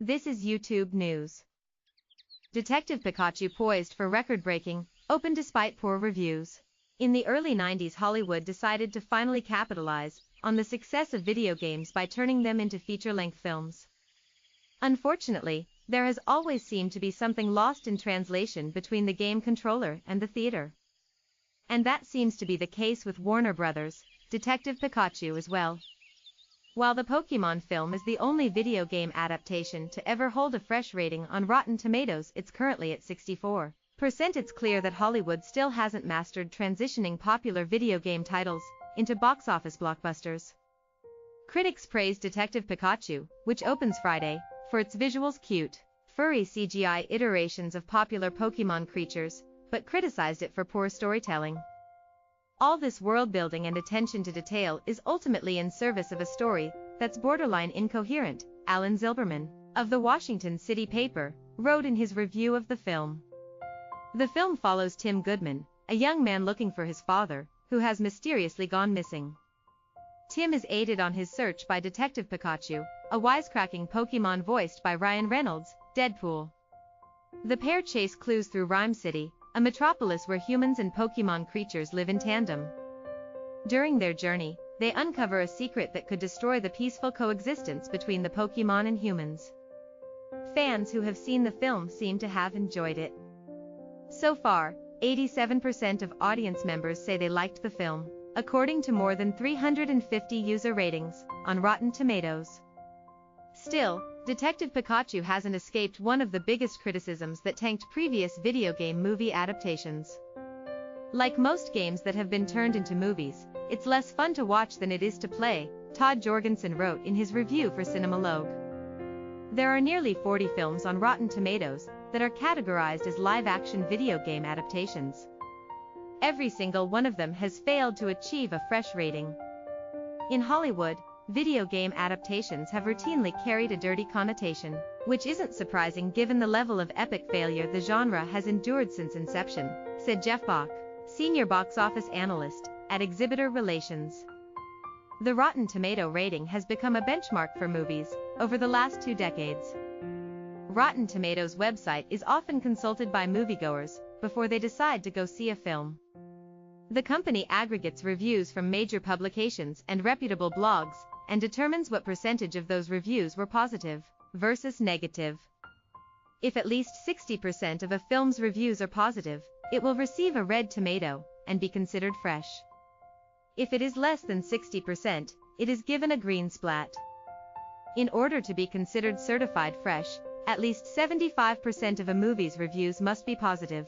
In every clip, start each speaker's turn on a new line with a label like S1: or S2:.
S1: This is YouTube News. Detective Pikachu poised for record-breaking, open despite poor reviews. In the early 90s, Hollywood decided to finally capitalize on the success of video games by turning them into feature-length films. Unfortunately, there has always seemed to be something lost in translation between the game controller and the theater. And that seems to be the case with Warner Brothers' Detective Pikachu as well. While the Pokémon film is the only video game adaptation to ever hold a fresh rating on Rotten Tomatoes, it's currently at 64%. It's clear that Hollywood still hasn't mastered transitioning popular video game titles into box office blockbusters. Critics praised Detective Pikachu, which opens Friday, for its visuals cute, furry CGI iterations of popular Pokémon creatures, but criticized it for poor storytelling. All this world-building and attention to detail is ultimately in service of a story that's borderline incoherent, Alan Zilberman, of the Washington City paper, wrote in his review of the film. The film follows Tim Goodman, a young man looking for his father, who has mysteriously gone missing. Tim is aided on his search by Detective Pikachu, a wisecracking Pokémon voiced by Ryan Reynolds, Deadpool. The pair chase clues through Rhyme City, a metropolis where humans and Pokémon creatures live in tandem. During their journey, they uncover a secret that could destroy the peaceful coexistence between the Pokémon and humans. Fans who have seen the film seem to have enjoyed it. So far, 87% of audience members say they liked the film, according to more than 350 user ratings on Rotten Tomatoes. Still, Detective Pikachu hasn't escaped one of the biggest criticisms that tanked previous video game movie adaptations. Like most games that have been turned into movies, it's less fun to watch than it is to play, Todd Jorgensen wrote in his review for Cinemalogue. There are nearly 40 films on Rotten Tomatoes that are categorized as live-action video game adaptations. Every single one of them has failed to achieve a fresh rating. In Hollywood, video game adaptations have routinely carried a dirty connotation, which isn't surprising given the level of epic failure the genre has endured since inception, said Jeff Bach, senior box office analyst at Exhibitor Relations. The Rotten Tomato rating has become a benchmark for movies over the last 2 decades. Rotten Tomatoes' website is often consulted by moviegoers before they decide to go see a film. The company aggregates reviews from major publications and reputable blogs, and determines what percentage of those reviews were positive versus negative. If at least 60% of a film's reviews are positive, it will receive a red tomato and be considered fresh. If it is less than 60%, it is given a green splat. In order to be considered certified fresh, at least 75% of a movie's reviews must be positive.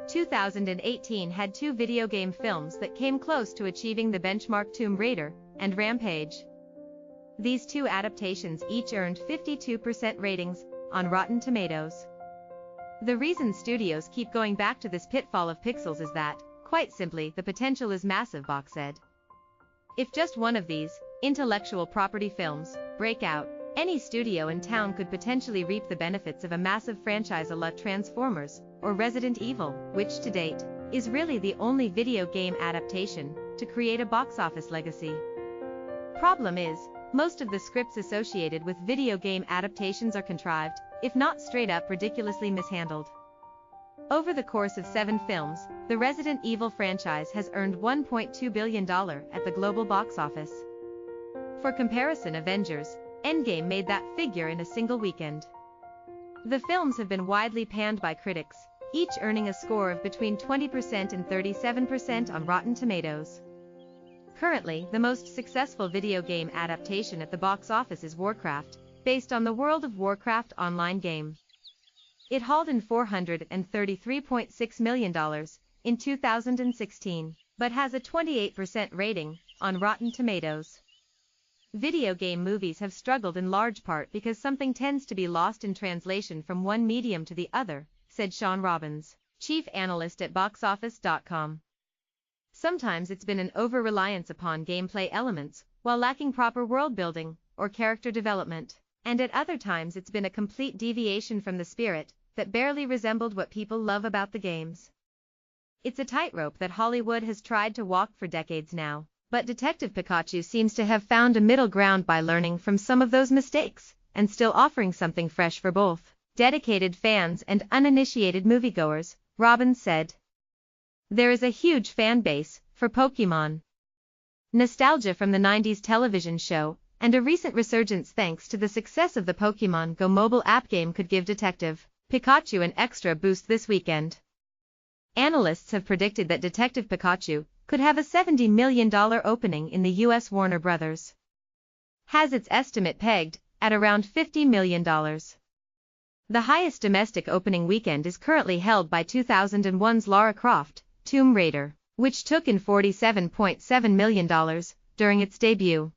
S1: 2018 had 2 video game films that came close to achieving the benchmark: Tomb Raider and Rampage. These 2 adaptations each earned 52% ratings on Rotten Tomatoes. The reason studios keep going back to this pitfall of pixels is that, quite simply, the potential is massive, Bach said. If just one of these intellectual property films break out, any studio in town could potentially reap the benefits of a massive franchise a la Transformers or Resident Evil, which to date is really the only video game adaptation to create a box office legacy. Problem is, most of the scripts associated with video game adaptations are contrived, if not straight up ridiculously mishandled. Over the course of 7 films, the Resident Evil franchise has earned $1.2 billion at the global box office. For comparison, Avengers Endgame made that figure in a single weekend. The films have been widely panned by critics, each earning a score of between 20% and 37% on Rotten Tomatoes. Currently, the most successful video game adaptation at the box office is Warcraft, based on the World of Warcraft online game. It hauled in $433.6 million in 2016, but has a 28% rating on Rotten Tomatoes. Video game movies have struggled in large part because something tends to be lost in translation from one medium to the other, said Sean Robbins, chief analyst at boxoffice.com. Sometimes it's been an over-reliance upon gameplay elements, while lacking proper world building or character development, and at other times it's been a complete deviation from the spirit that barely resembled what people love about the games. It's a tightrope that Hollywood has tried to walk for decades now, but Detective Pikachu seems to have found a middle ground by learning from some of those mistakes and still offering something fresh for both dedicated fans and uninitiated moviegoers, Robbins said. There is a huge fan base for Pokémon. Nostalgia from the 90s television show, and a recent resurgence thanks to the success of the Pokémon Go mobile app game could give Detective Pikachu an extra boost this weekend. Analysts have predicted that Detective Pikachu could have a $70 million opening in the US. Warner Bros. Has its estimate pegged at around $50 million. The highest domestic opening weekend is currently held by 2001's Lara Croft, Tomb Raider, which took in $47.7 million during its debut.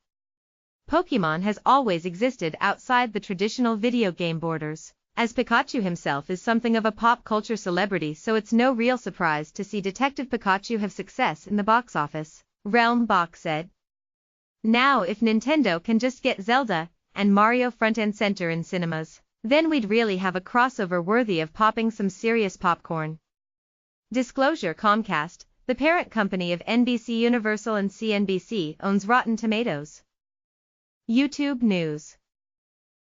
S1: Pokémon has always existed outside the traditional video game borders, as Pikachu himself is something of a pop culture celebrity, so it's no real surprise to see Detective Pikachu have success in the box office, Realm Box said. Now if Nintendo can just get Zelda and Mario front and center in cinemas, then we'd really have a crossover worthy of popping some serious popcorn. Disclosure: Comcast, the parent company of NBC Universal and CNBC, owns Rotten Tomatoes. YouTube News.